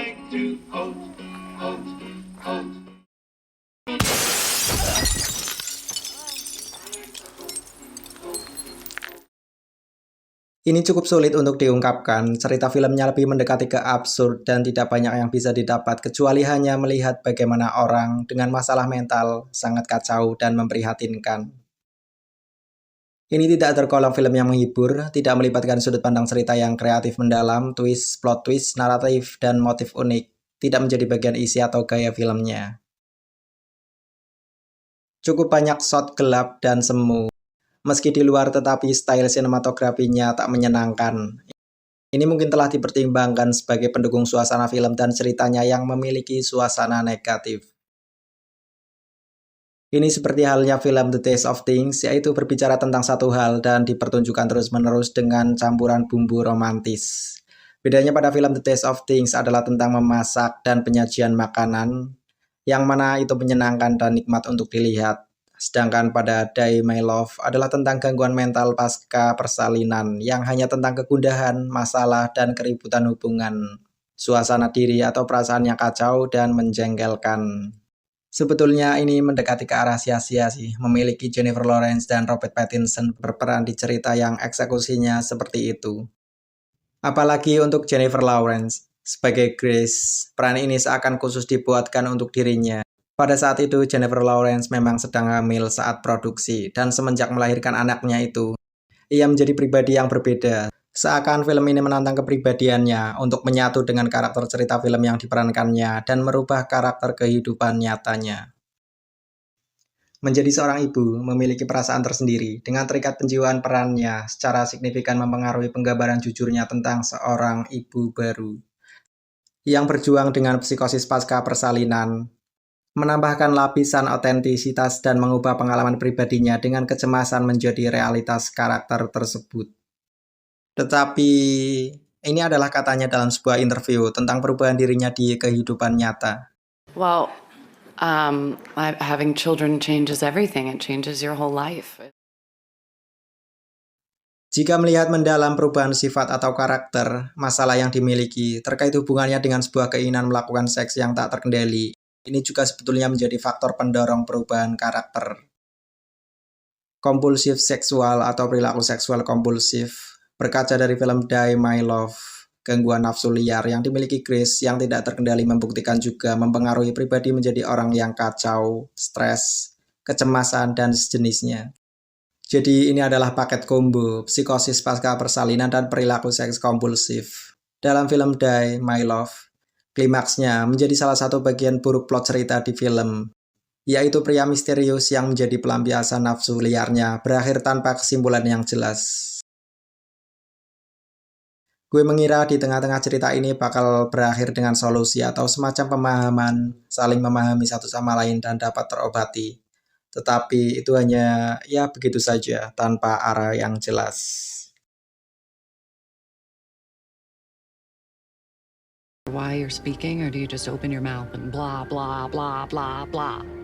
like to hold, hold, hold. Ini cukup sulit untuk diungkapkan, cerita filmnya lebih mendekati ke absurd dan tidak banyak yang bisa didapat kecuali hanya melihat bagaimana orang dengan masalah mental sangat kacau dan memprihatinkan. Ini tidak tergolong film yang menghibur, tidak melibatkan sudut pandang cerita yang kreatif mendalam, twist, plot twist, naratif, dan motif unik, tidak menjadi bagian isi atau gaya filmnya. Cukup banyak shot gelap dan semu, meski di luar tetapi style sinematografinya tak menyenangkan. Ini mungkin telah dipertimbangkan sebagai pendukung suasana film dan ceritanya yang memiliki suasana negatif. Ini seperti halnya film The Taste of Things, yaitu berbicara tentang satu hal dan dipertunjukkan terus-menerus dengan campuran bumbu romantis. Bedanya pada film The Taste of Things adalah tentang memasak dan penyajian makanan, yang mana itu menyenangkan dan nikmat untuk dilihat. Sedangkan pada Die My Love adalah tentang gangguan mental pasca persalinan, yang hanya tentang kegundahan, masalah, dan keributan hubungan, suasana diri atau perasaan yang kacau dan menjengkelkan. Sebetulnya ini mendekati ke arah sia-sia sih, memiliki Jennifer Lawrence dan Robert Pattinson berperan di cerita yang eksekusinya seperti itu. Apalagi untuk Jennifer Lawrence, sebagai Grace, peran ini seakan khusus dibuatkan untuk dirinya. Pada saat itu Jennifer Lawrence memang sedang hamil saat produksi, dan semenjak melahirkan anaknya itu, ia menjadi pribadi yang berbeda. Seakan film ini menantang kepribadiannya untuk menyatu dengan karakter cerita film yang diperankannya dan merubah karakter kehidupan nyatanya. Menjadi seorang ibu memiliki perasaan tersendiri dengan terikat penjiwaan perannya secara signifikan mempengaruhi penggambaran jujurnya tentang seorang ibu baru yang berjuang dengan psikosis pasca persalinan, menambahkan lapisan otentisitas dan mengubah pengalaman pribadinya dengan kecemasan menjadi realitas karakter tersebut. Tetapi ini adalah katanya dalam sebuah interview tentang perubahan dirinya di kehidupan nyata. Well, having children changes everything. It changes your whole life. Jika melihat mendalam perubahan sifat atau karakter, masalah yang dimiliki terkait hubungannya dengan sebuah keinginan melakukan seks yang tak terkendali, ini juga sebetulnya menjadi faktor pendorong perubahan karakter. Kompulsif seksual atau perilaku seksual kompulsif berkaca dari film Die My Love, gangguan nafsu liar yang dimiliki Grace yang tidak terkendali membuktikan juga mempengaruhi pribadi menjadi orang yang kacau, stres, kecemasan, dan sejenisnya. Jadi ini adalah paket combo, psikosis pasca persalinan dan perilaku seks kompulsif. Dalam film Die My Love, klimaksnya menjadi salah satu bagian buruk plot cerita di film, yaitu pria misterius yang menjadi pelampiasan nafsu liarnya berakhir tanpa kesimpulan yang jelas. Gue mengira di tengah-tengah cerita ini bakal berakhir dengan solusi atau semacam pemahaman, saling memahami satu sama lain dan dapat terobati. Tetapi itu hanya ya begitu saja, tanpa arah yang jelas. Why you're speaking, or do you just open your mouth and blah, blah, blah, blah, blah?